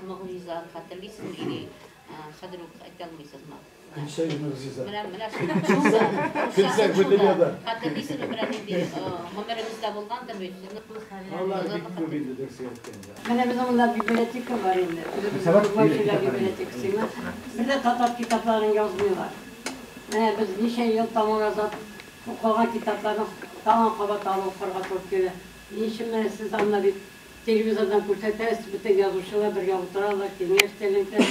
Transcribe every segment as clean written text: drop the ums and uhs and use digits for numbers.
Muğjiza hatırlıyorsun ili Sadruk aytılmıyorsun mu? Şey muğjiza. Mela Kızlar bedeliyorlar. hatırlıyorsun ömründe Ömer'imizde bulgan da böyle. Allah bir bildi dersiyetten. Bana bir zamanlar bibliotek var indi. Başıyla biblioteksine. Bir de Tatar kitaplarını yazmıyorlar. Biz nice yıl tamam yazat. Okuyan kitaplarını tamam kabat alıp fırgat okuyor. Şimdi siz anlayıp televizyondan kurtarırız, bütün yazışıyorlar, bir oturarlar ki üniversitelerde.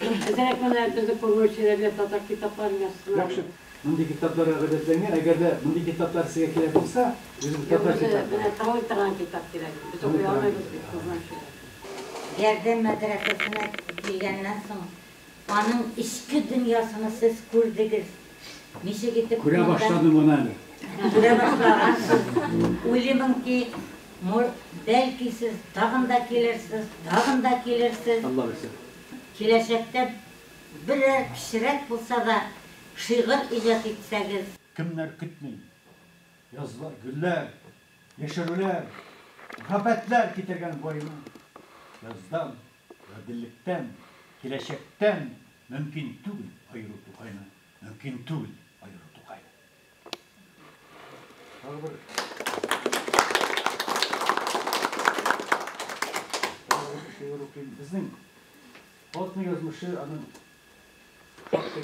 Özellikle herkese kurmuş şeylerle Tatar kitaplarını yazsınlar. Yaxşı. Bunday kitaplara rağbetlengen, agar da bunday kitaplar sizga kerak bo'lsa, o'zingiz Tatar kitap. Bana tavoy taran kitap kerak. Biz okuyamayız kızlar şeyler. Yerden medresesine gelgenden sonra onun içki dünyasını siz kurdunuz. Nişe gidip Kure başladım ona. Kure başlarsınız. Uyumun ki belki siz dağında gelirsiniz, dağında gelirsiniz. Allah versin. Gelecekte birer pişirek bulsa da şiir icat etseniz. Kimler kütmeyin. Yazlar, güller, yeşerüler, muhabbetler getirgen boyuna. Yazdan, dillikten, gelecekten mümkün değil ayrı tukayna. Mümkün değil ayrı tukayna. Bizning altın yazmışı anın hakkı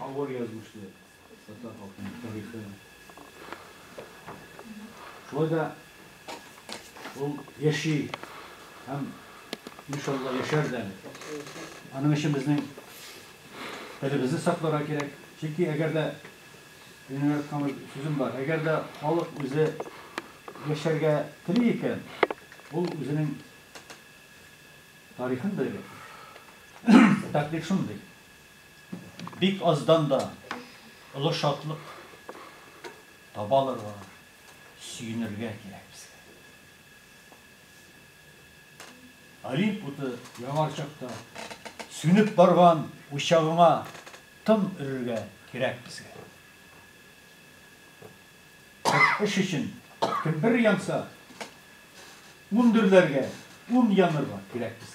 avvar yazmıştı. Tatar halkının tarihi. Şurada o yaşı hem inşallah yaşar da. Anın işimizin televizyon saklara gerek. Çünkü eğer de üniversite kamu sözüm var. Eğer de halk bize yaşarga tiliyken bu özünün tarixini bilir. Takdir şunday. Bik azdan da ulu şatlık tabalar var. Suyunurga gerek bizga. Ali butu yavarçakta sünüp bargan uşağına tım ürürge gerek bizga. İş için kim bir yansa undürlerge yanırga gerek bizga.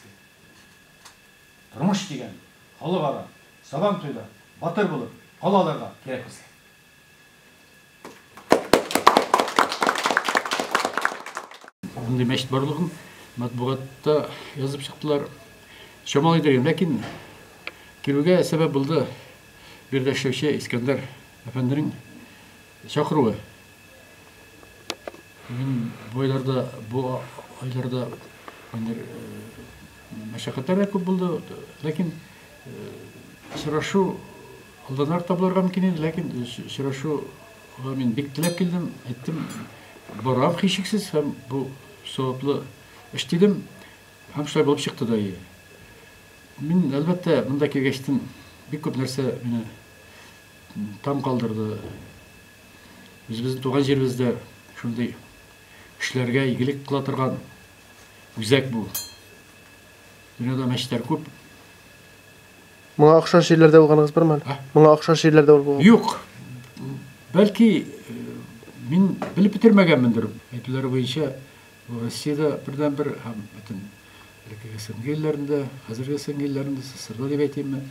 Turmuş degen halı ara, sabam toyda batır bulup halalarga gerek bizga. Bunday meşit barlığın matbuatta yazıp çıktılar. Şomal ederim, lakin kiruge sebep buldu. Bir de Şevşe İskender Efendi'nin çakırığı. Bu aylarda, meşakkatler çok buldu. Lakin şuraşu aldanar tablarga mümkün, lakin şuraşu men bek tilep keldim, ettim. Baram hiçiksiz hem bu sebepli işledim. Hem şöyle bulup çıktı da iyi. Men elbette bundaki geçtim. Bir köp narsa beni tam kaldırdı. Bizning tuğan yerimizde şunday işlerge iyilik kıla turgan güzek bu. Dünyada meşter köp. Buna akşam şehirlerde olganınız bir mi? Buna akşam şehirlerde olgan? Yok. Belki men bilip bitirmegenmindir. Aytılары boyunca Rossiyada birden bir ham bütün geçen yıllarında, hazırki geçen yıllarında sırda dep aytayım men.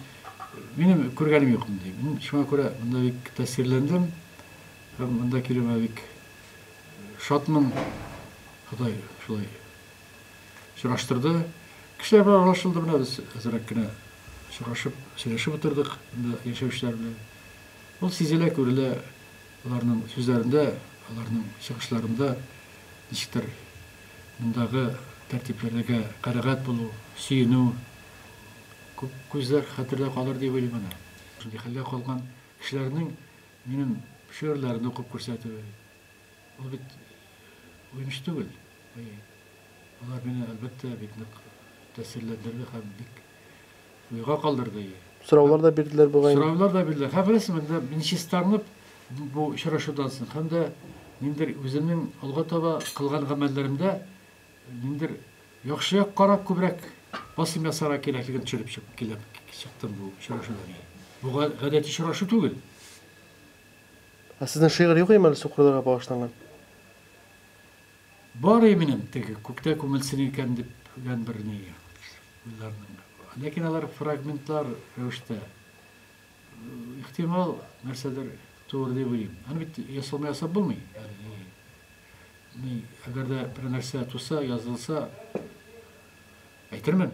Benim көргенім yok bunday. Men şuna göre bunda bir tesirlendim. Hem bunda kelime bir şatmın Xudoy şulay şuraştırdı. Kişiler bilan aralashildi, buna biz azrakkina şuraşıp, söyleshib o'tirdik bunda yaşamışlar bilan. Bu sizile ko'rila ularning so'zlarida, ularning chiqishlarida nechikdir bundagi tartiblarga qanoat bo'luv, suyunuv ko'zlar xotirda qolar deb o'ylayman. Shunday holda qolgan kishilarning mening she'rlarimni o'qib ko'rsatib, bu bit o'yinish tugul. Ular beni albatta bek ta'sirlantirdi ham bek o'yga qoldirdi. So'rovlar da berdilar bu g'ayni. So'rovlar da berdilar. Ha bilasizmi, birinchi istarinib bu uchrashuvdansin hamda mendir o'zimning olg'a toba qilgan amallarimda mendir yaxshiroq qarab ko'proq bosim yasara kerakligini tushunib chiqdim bu uchrashuvlarga. Bu g'alati uchrashuv tugul. Sizning she'r yo'q emas Suqurlarga bag'ishlangan. бар еменем теге күктә күмелсен икән дип ген бер ни уйларның. Ләкин алар фрагментлар рәвештә ихтимал нәрсәдер туыр дип уйлыйм. Аны бит ясалмый ясап булмый. Әгәр дә бер нәрсә туса, язылса, әйтермен.